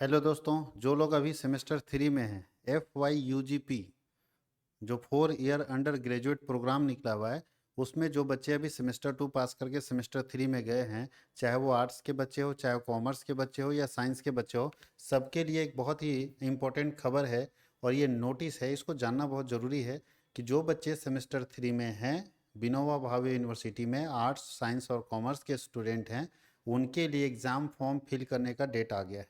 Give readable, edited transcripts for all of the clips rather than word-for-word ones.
Hello दोस्तों, जो लोग अभी सेमेस्टर 3 में हैं, FYUGP जो 4 ईयर अंडर ग्रेजुएट प्रोग्राम निकला हुआ है, उसमें जो बच्चे अभी सेमेस्टर 2 पास करके सेमेस्टर 3 में गए हैं, चाहे वो आर्ट्स के बच्चे हो, चाहे वो कॉमर्स के बच्चे हो या साइंस के बच्चे हो, सबके लिए एक बहुत ही इम्पोर्टेंट खबर है। और ये नोटिस है, इसको जानना बहुत ज़रूरी है कि जो बच्चे सेमेस्टर 3 में हैं, विनोबा भावे यूनिवर्सिटी में आर्ट्स, साइंस और कॉमर्स के स्टूडेंट हैं, उनके लिए एग्ज़ाम फॉर्म फिल करने का डेट आ गया है।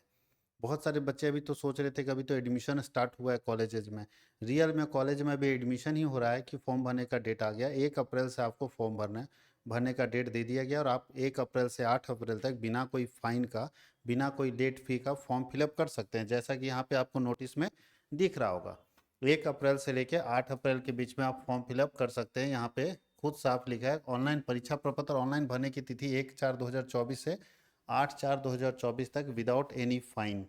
बहुत सारे बच्चे अभी तो सोच रहे थे कि अभी तो एडमिशन स्टार्ट हुआ है कॉलेजेस में। रियल में कॉलेज में अभी एडमिशन ही हो रहा है कि फॉर्म भरने का डेट आ गया। 1 अप्रैल से आपको फॉर्म भरने का डेट दे दिया गया और आप 1 अप्रैल से 8 अप्रैल तक बिना कोई फाइन का, बिना कोई लेट फी का फॉर्म फिलअप कर सकते हैं, जैसा कि यहाँ पे आपको नोटिस में दिख रहा होगा। 1 अप्रैल से लेकर 8 अप्रैल के बीच में आप फॉर्म फिलअप कर सकते हैं। यहाँ पे खुद साफ लिखा है, ऑनलाइन परीक्षा प्रपत्र ऑनलाइन भरने की तिथि 1/4/2024 से 8/4/2024 तक विदाउट एनी फाइन।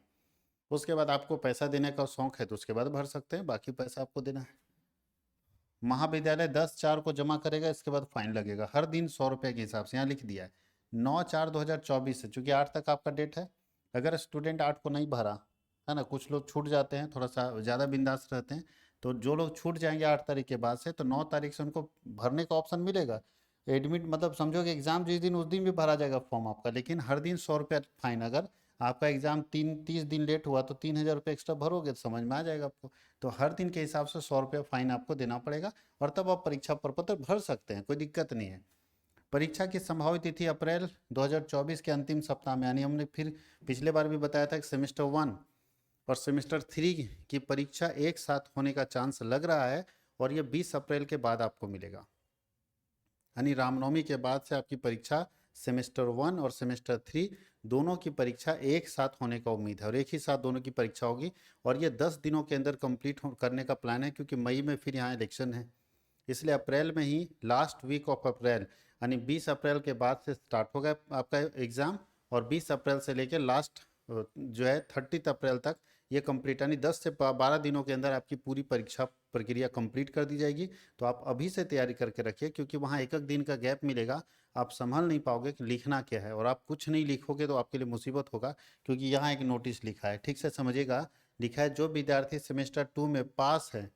उसके बाद आपको पैसा देने का शौक है तो उसके बाद भर सकते हैं, बाकी पैसा आपको देना है। महाविद्यालय 10/4 को जमा करेगा, इसके बाद फाइन लगेगा हर दिन 100 रुपये के हिसाब से। यहाँ लिख दिया है 9/4/2024 से, चूंकि 8 तक आपका डेट है। अगर स्टूडेंट 8 को नहीं भरा है ना, कुछ लोग छूट जाते हैं, थोड़ा सा ज़्यादा बिंदास रहते हैं, तो जो लोग छूट जाएंगे 8 तारीख के बाद से, तो 9 तारीख से उनको भरने का ऑप्शन मिलेगा। एडमिट मतलब समझो कि एग्ज़ाम जिस दिन उस दिन भी भरा जाएगा फॉर्म आपका, लेकिन हर दिन 100 रुपया फाइन। अगर आपका एग्ज़ाम 30 दिन लेट हुआ तो 3,000 रुपये एक्स्ट्रा भरोगे तो समझ में आ जाएगा आपको। तो हर दिन के हिसाब से 100 रुपया फाइन आपको देना पड़ेगा और तब आप परीक्षा प्रपत्र भर सकते हैं, कोई दिक्कत नहीं है। परीक्षा की संभावित तिथि अप्रैल 2024 के अंतिम सप्ताह में, यानी हमने फिर पिछले बार भी बताया था कि सेमेस्टर 1 और सेमेस्टर 3 की परीक्षा एक साथ होने का चांस लग रहा है और ये 20 अप्रैल के बाद आपको मिलेगा। यानी रामनवमी के बाद से आपकी परीक्षा सेमेस्टर 1 और सेमेस्टर 3 दोनों की परीक्षा एक साथ होने का उम्मीद है और एक ही साथ दोनों की परीक्षा होगी। और ये 10 दिनों के अंदर कंप्लीट करने का प्लान है, क्योंकि मई में फिर यहाँ इलेक्शन है, इसलिए अप्रैल में ही लास्ट वीक ऑफ अप्रैल यानी 20 अप्रैल के बाद से स्टार्ट होगा आपका एग्ज़ाम। और 20 अप्रैल से लेकर लास्ट जो है 30 अप्रैल तक ये कंप्लीट, यानी 10 से 12 दिनों के अंदर आपकी पूरी परीक्षा प्रक्रिया कंप्लीट कर दी जाएगी। तो आप अभी से तैयारी करके रखिए, क्योंकि वहाँ एक एक दिन का गैप मिलेगा, आप संभल नहीं पाओगे कि लिखना क्या है, और आप कुछ नहीं लिखोगे तो आपके लिए मुसीबत होगा। क्योंकि यहाँ एक नोटिस लिखा है, ठीक से समझिएगा। लिखा है, जो विद्यार्थी सेमेस्टर 2 में पास है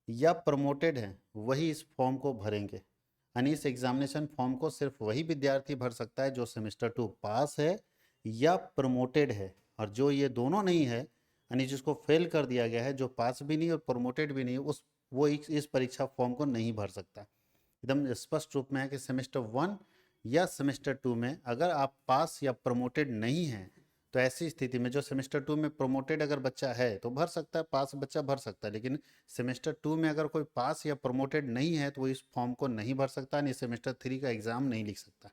या प्रमोटेड हैं वही इस फॉर्म को भरेंगे। यानी इस एग्जामिनेशन फॉर्म को सिर्फ वही विद्यार्थी भर सकता है जो सेमेस्टर 2 पास है या प्रमोटेड है। और जो ये दोनों नहीं है, यानी जिसको फेल कर दिया गया है, जो पास भी नहीं और प्रमोटेड भी नहीं, उस वो इस परीक्षा फॉर्म को नहीं भर सकता। एकदम स्पष्ट रूप में है कि सेमेस्टर 1 या सेमेस्टर 2 में अगर आप पास या प्रमोटेड नहीं हैं, तो ऐसी स्थिति में जो सेमेस्टर 2 में प्रमोटेड अगर बच्चा है तो भर सकता है, पास बच्चा भर सकता है, लेकिन सेमेस्टर 2 में अगर कोई पास या प्रमोटेड नहीं है तो वो इस फॉर्म को नहीं भर सकता, नहीं सेमेस्टर 3 का एग्ज़ाम नहीं लिख सकता।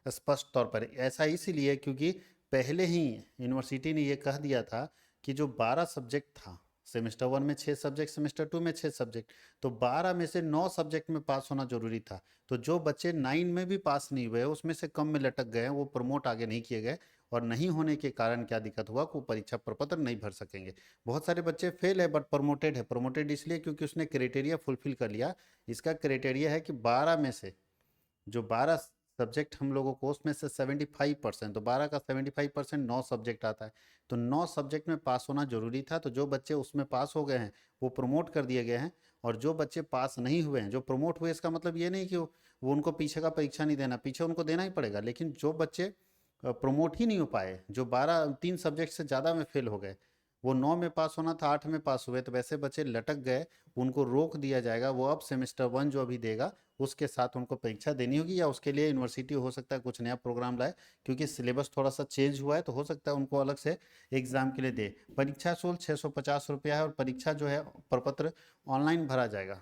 स्पष्ट तौर पर ऐसा इसीलिए क्योंकि पहले ही यूनिवर्सिटी ने ये कह दिया था कि जो 12 सब्जेक्ट था, सेमेस्टर 1 में 6 सब्जेक्ट, सेमेस्टर 2 में 6 सब्जेक्ट, तो 12 में से 9 सब्जेक्ट में पास होना जरूरी था। तो जो बच्चे 9 में भी पास नहीं हुए, उसमें से कम में लटक गए, वो प्रमोट आगे नहीं किए गए, और नहीं होने के कारण क्या दिक्कत हुआ कि वो परीक्षा प्रपत्र नहीं भर सकेंगे। बहुत सारे बच्चे फेल है बट प्रमोटेड है। प्रमोटेड इसलिए क्योंकि उसने क्राइटेरिया फुलफिल कर लिया। इसका क्राइटेरिया है कि 12 में से जो 12 सब्जेक्ट हम लोगों को, उसमें से 75%, तो 12 का 75% 9 सब्जेक्ट आता है, तो 9 सब्जेक्ट में पास होना जरूरी था। तो जो बच्चे उसमें पास हो गए हैं वो प्रमोट कर दिए गए हैं, और जो बच्चे पास नहीं हुए हैं, जो प्रमोट हुए, इसका मतलब ये नहीं कि वो उनको पीछे का परीक्षा नहीं देना, पीछे उनको देना ही पड़ेगा। लेकिन जो बच्चे प्रमोट ही नहीं हो पाए, जो 3 सब्जेक्ट से ज़्यादा में फेल हो गए, वो 9 में पास होना था, 8 में पास हुए, तो वैसे बच्चे लटक गए, उनको रोक दिया जाएगा। वो अब सेमेस्टर 1 जो अभी देगा उसके साथ उनको परीक्षा देनी होगी, या उसके लिए यूनिवर्सिटी हो सकता है कुछ नया प्रोग्राम लाए, क्योंकि सिलेबस थोड़ा सा चेंज हुआ है, तो हो सकता है उनको अलग से एग्जाम के लिए दे। परीक्षा शुल्क 650 रुपया है, और परीक्षा जो है प्रपत्र ऑनलाइन भरा जाएगा।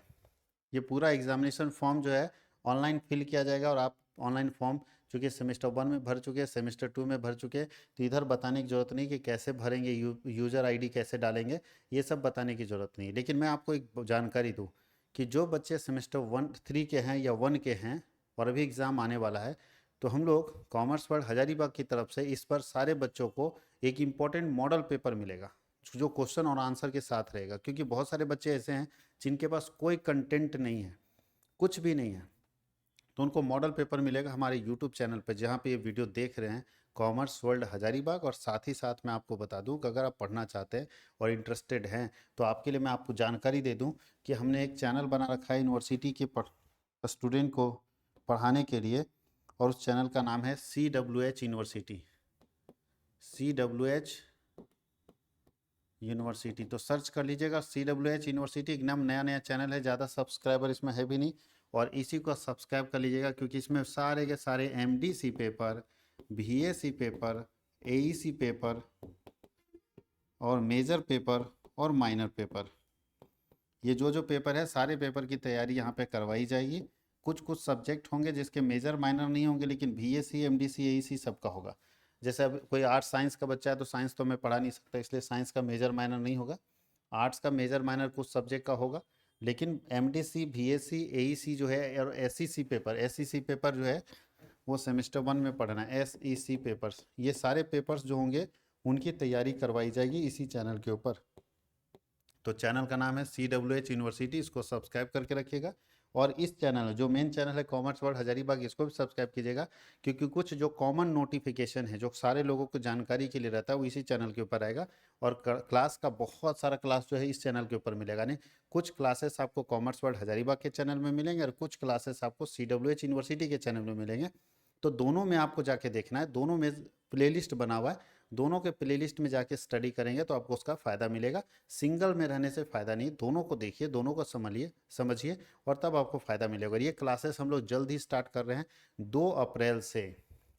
ये पूरा एग्जामिनेशन फॉर्म जो है ऑनलाइन फिल किया जाएगा, और आप ऑनलाइन फॉर्म चूँकि सेमेस्टर 1 में भर चुके हैं, सेमेस्टर 2 में भर चुके हैं, तो इधर बताने की ज़रूरत नहीं कि कैसे भरेंगे, यूज़र आईडी कैसे डालेंगे, ये सब बताने की ज़रूरत नहीं। लेकिन मैं आपको एक जानकारी दूँ कि जो बच्चे सेमेस्टर 1 3 के हैं या 1 के हैं और अभी एग्ज़ाम आने वाला है, तो हम लोग कॉमर्स वर्ल्ड हजारीबाग की तरफ से इस पर सारे बच्चों को एक इम्पॉर्टेंट मॉडल पेपर मिलेगा, जो क्वेश्चन और आंसर के साथ रहेगा। क्योंकि बहुत सारे बच्चे ऐसे हैं जिनके पास कोई कंटेंट नहीं है, कुछ भी नहीं है, तो उनको मॉडल पेपर मिलेगा हमारे यूट्यूब चैनल पर, जहाँ पे ये वीडियो देख रहे हैं। Commerce world Hazaribagh. और साथ ही साथ मैं आपको बता दूं कि अगर आप पढ़ना चाहते हैं और इंटरेस्टेड हैं तो आपके लिए मैं आपको जानकारी दे दूं कि हमने एक चैनल बना रखा है यूनिवर्सिटी के स्टूडेंट को पढ़ाने के लिए, और उस चैनल का नाम है CWH यूनिवर्सिटी। CWH यूनिवर्सिटी तो सर्च कर लीजिएगा। CWH यूनिवर्सिटी एकदम नया नया चैनल है, ज़्यादा सब्सक्राइबर इसमें है भी नहीं, और इसी को सब्सक्राइब कर लीजिएगा क्योंकि इसमें सारे के सारे MDC paper, VAC paper, AEC paper और मेजर पेपर और माइनर पेपर, ये जो पेपर है सारे पेपर की तैयारी यहाँ पे करवाई जाएगी। कुछ कुछ सब्जेक्ट होंगे जिसके मेजर माइनर नहीं होंगे, लेकिन VAC MDC AEC सबका होगा। जैसे अब कोई आर्ट्स साइंस का बच्चा है तो साइंस तो मैं पढ़ा नहीं सकता, इसलिए साइंस का मेजर माइनर नहीं होगा। आर्ट्स का मेजर माइनर कुछ सब्जेक्ट का होगा, लेकिन MDC VAC AEC जो है और SEC पेपर जो है वो सेमेस्टर 1 में पढ़ना है। SEC पेपर्स, ये सारे पेपर्स जो होंगे उनकी तैयारी करवाई जाएगी इसी चैनल के ऊपर। तो चैनल का नाम है CWH यूनिवर्सिटी, इसको सब्सक्राइब करके रखिएगा। और इस चैनल जो मेन चैनल है कॉमर्स वर्ल्ड हजारीबाग, इसको भी सब्सक्राइब कीजिएगा, क्योंकि कुछ जो कॉमन नोटिफिकेशन है जो सारे लोगों को जानकारी के लिए रहता है वो इसी चैनल के ऊपर आएगा। और क्लास का बहुत सारा क्लास जो है इस चैनल के ऊपर मिलेगा। नहीं, कुछ क्लासेस आपको कॉमर्स वर्ल्ड हजारीबाग के चैनल में मिलेंगे और कुछ क्लासेस आपको CWH यूनिवर्सिटी के चैनल में मिलेंगे। तो दोनों में आपको जाके देखना है, दोनों में प्लेलिस्ट बना हुआ है, दोनों के प्लेलिस्ट में जाके स्टडी करेंगे तो आपको उसका फ़ायदा मिलेगा। सिंगल में रहने से फ़ायदा नहीं, दोनों को देखिए, दोनों को समझिए और तब आपको फ़ायदा मिलेगा। और ये क्लासेस हम लोग जल्द ही स्टार्ट कर रहे हैं। 2 अप्रैल से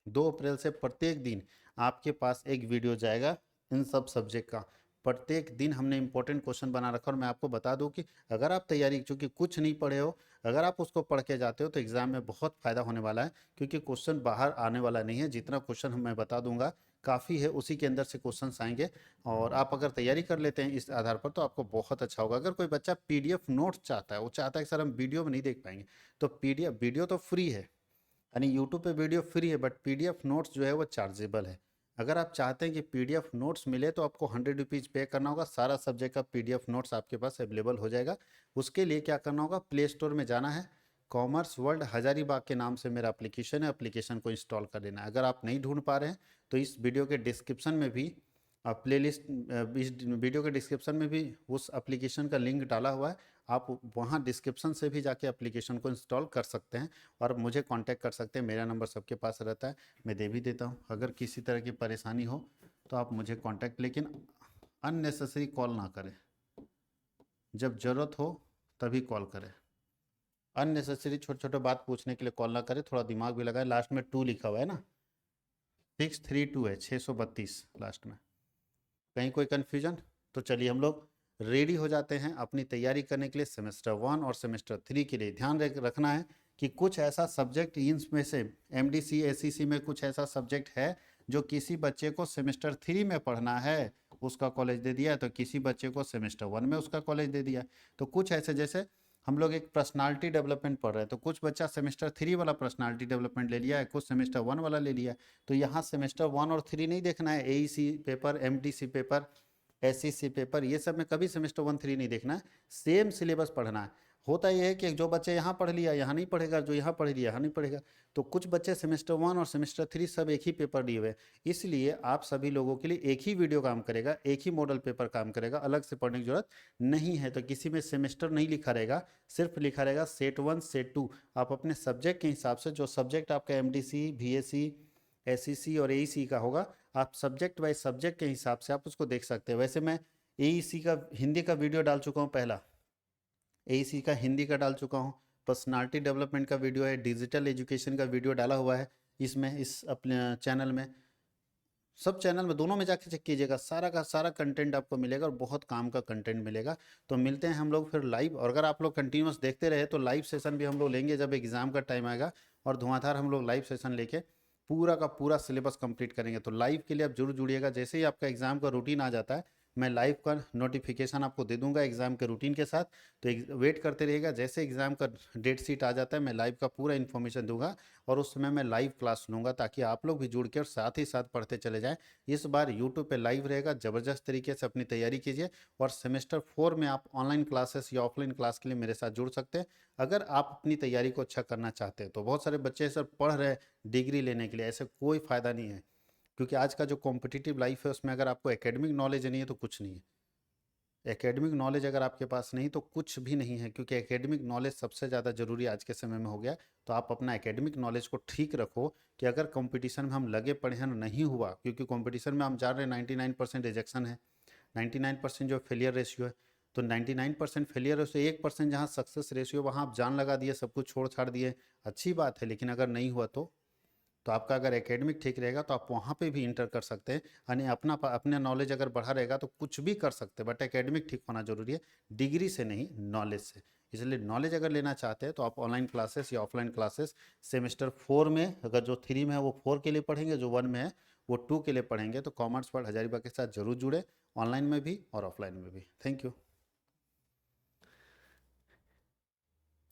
2 अप्रैल से प्रत्येक दिन आपके पास एक वीडियो जाएगा इन सब सब्जेक्ट का। प्रत्येक दिन हमने इंपॉर्टेंट क्वेश्चन बना रखा, और मैं आपको बता दूं कि अगर आप तैयारी, चूँकि कुछ नहीं पढ़े हो, अगर आप उसको पढ़ के जाते हो तो एग्ज़ाम में बहुत फ़ायदा होने वाला है, क्योंकि क्वेश्चन बाहर आने वाला नहीं है। जितना क्वेश्चन मैं बता दूंगा काफ़ी है, उसी के अंदर से क्वेश्चन आएंगे। और आप अगर तैयारी कर लेते हैं इस आधार पर तो आपको बहुत अच्छा होगा। अगर कोई बच्चा PDF नोट्स चाहता है, वो चाहता है कि सर हम वीडियो में नहीं देख पाएंगे, तो PDF वीडियो तो फ्री है, यानी यूट्यूब पे वीडियो फ्री है, बट PDF नोट्स जो है वो चार्जेबल है। अगर आप चाहते हैं कि PDF नोट्स मिले तो आपको 100 रुपीज़ पे करना होगा, सारा सब्जेक्ट का PDF नोट्स आपके पास अवेलेबल हो जाएगा। उसके लिए क्या करना होगा, प्ले स्टोर में जाना है, कॉमर्स वर्ल्ड हजारीबाग के नाम से मेरा एप्लीकेशन है, एप्लीकेशन को इंस्टॉल कर लेना है। अगर आप नहीं ढूंढ पा रहे हैं तो इस वीडियो के डिस्क्रिप्शन में भी प्लेलिस्ट, इस वीडियो के डिस्क्रिप्शन में भी उस एप्लीकेशन का लिंक डाला हुआ है, आप वहाँ डिस्क्रिप्शन से भी जाके एप्लीकेशन को इंस्टॉल कर सकते हैं और मुझे कांटेक्ट कर सकते हैं। मेरा नंबर सबके पास रहता है, मैं दे भी देता हूँ। अगर किसी तरह की परेशानी हो तो आप मुझे कांटेक्ट, लेकिन अननेसेसरी कॉल ना करें, जब ज़रूरत हो तभी कॉल करें। अननेसेसरी छोटे छोटे बात पूछने के लिए कॉल ना करें, थोड़ा दिमाग भी लगाए। लास्ट में 2 लिखा हुआ है ना, 632 है, 632 लास्ट में। कहीं कोई कन्फ्यूजन? तो चलिए हम लोग रेडी हो जाते हैं अपनी तैयारी करने के लिए सेमेस्टर 1 और सेमेस्टर 3 के लिए। ध्यान रखना है कि कुछ ऐसा सब्जेक्ट इनमें से MDC SEC में कुछ ऐसा सब्जेक्ट है जो किसी बच्चे को सेमेस्टर 3 में पढ़ना है उसका कॉलेज दे दिया है, तो किसी बच्चे को सेमेस्टर 1 में उसका कॉलेज दे दिया है। तो कुछ ऐसे, जैसे हम लोग एक पर्सनालिटी डेवलपमेंट पढ़ रहे हैं तो कुछ बच्चा सेमेस्टर 3 वाला पर्सनालिटी डेवलपमेंट ले लिया है, कुछ सेमेस्टर 1 वाला ले लिया है। तो यहाँ सेमेस्टर 1 और 3 नहीं देखना है, AEC paper, MDC paper, SEC paper, ये सब में कभी सेमेस्टर 1 3 नहीं देखना है, सेम सिलेबस पढ़ना है। होता यह है कि जो बच्चे यहाँ पढ़ लिया यहाँ नहीं पढ़ेगा, जो यहाँ पढ़ लिया यहाँ नहीं पढ़ेगा। तो कुछ बच्चे सेमेस्टर 1 और सेमेस्टर 3 सब एक ही पेपर दिए हुए हैं, इसलिए आप सभी लोगों के लिए एक ही वीडियो काम करेगा, एक ही मॉडल पेपर काम करेगा, अलग से पढ़ने की जरूरत नहीं है। तो किसी में सेमेस्टर नहीं लिखा रहेगा, सिर्फ लिखा रहेगा सेट 1 सेट 2। आप अपने सब्जेक्ट के हिसाब से, जो सब्जेक्ट आपका MDC VAC SEC और AEC का होगा, आप सब्जेक्ट वाइज सब्जेक्ट के हिसाब से आप उसको देख सकते हैं। वैसे मैं AEC का हिंदी का वीडियो डाल चुका हूँ, पहला AEC का हिंदी का डाल चुका हूँ, पर्सनालिटी डेवलपमेंट का वीडियो है, डिजिटल एजुकेशन का वीडियो डाला हुआ है इसमें, इस अपने चैनल में, सब चैनल में, दोनों में जाके चेक कीजिएगा, सारा का सारा कंटेंट आपको मिलेगा और बहुत काम का कंटेंट मिलेगा। तो मिलते हैं हम लोग फिर लाइव, और अगर आप लोग कंटिन्यूस देखते रहे तो लाइव सेशन भी हम लोग लेंगे जब एग्ज़ाम का टाइम आएगा, और धुआंधार हम लोग लाइव सेशन लेके पूरा का पूरा सिलेबस कंप्लीट करेंगे। तो लाइव के लिए आप जरूर जुड़िएगा। जैसे ही आपका एग्ज़ाम का रूटीन आ जाता है मैं लाइव का नोटिफिकेशन आपको दे दूंगा एग्ज़ाम के रूटीन के साथ, तो वेट करते रहिएगा। जैसे एग्ज़ाम का डेट शीट आ जाता है मैं लाइव का पूरा इन्फॉर्मेशन दूंगा, और उस समय मैं लाइव क्लास लूँगा ताकि आप लोग भी जुड़ के और साथ ही साथ पढ़ते चले जाएँ। इस बार यूट्यूब पे लाइव रहेगा, ज़बरदस्त तरीके से अपनी तैयारी कीजिए। और सेमेस्टर 4 में आप ऑनलाइन क्लासेस या ऑफलाइन क्लास के लिए मेरे साथ जुड़ सकते हैं, अगर आप अपनी तैयारी को अच्छा करना चाहते हैं। तो बहुत सारे बच्चे सर पढ़ रहे हैं डिग्री लेने के लिए, ऐसे कोई फ़ायदा नहीं है। क्योंकि आज का जो कॉम्पिटिटिव लाइफ है उसमें अगर आपको एकेडमिक नॉलेज नहीं है तो कुछ नहीं है। एकेडमिक नॉलेज अगर आपके पास नहीं तो कुछ भी नहीं है, क्योंकि एकेडमिक नॉलेज सबसे ज़्यादा जरूरी आज के समय में हो गया। तो आप अपना एकेडमिक नॉलेज को ठीक रखो कि अगर कंपटीशन में हम लगे पड़े हैं नहीं हुआ, क्योंकि कंपटीशन में हम जान रहे हैं 99% रिजेक्शन है, 99% जो फेलियर रेशियो है। तो 99% फेलियर है, उससे 1% जहाँ सक्सेस रेशियो वहाँ आप जान लगा दिए, सब कुछ छोड़ छाड़ दिए, अच्छी बात है, लेकिन अगर नहीं हुआ तो आपका अगर एकेडमिक ठीक रहेगा तो आप वहाँ पे भी इंटर कर सकते हैं, यानी अपने नॉलेज अगर बढ़ा रहेगा तो कुछ भी कर सकते हैं, बट एकेडमिक ठीक होना जरूरी है, डिग्री से नहीं नॉलेज से। इसलिए नॉलेज अगर लेना चाहते हैं तो आप ऑनलाइन क्लासेस या ऑफलाइन क्लासेस सेमेस्टर 4 में, अगर जो 3 में है वो 4 के लिए पढ़ेंगे, जो 1 में है वो 2 के लिए पढ़ेंगे, तो कॉमर्स वर्ल्ड हजारीबाग के साथ जरूर जुड़े, ऑनलाइन में भी और ऑफलाइन में भी। Thank you.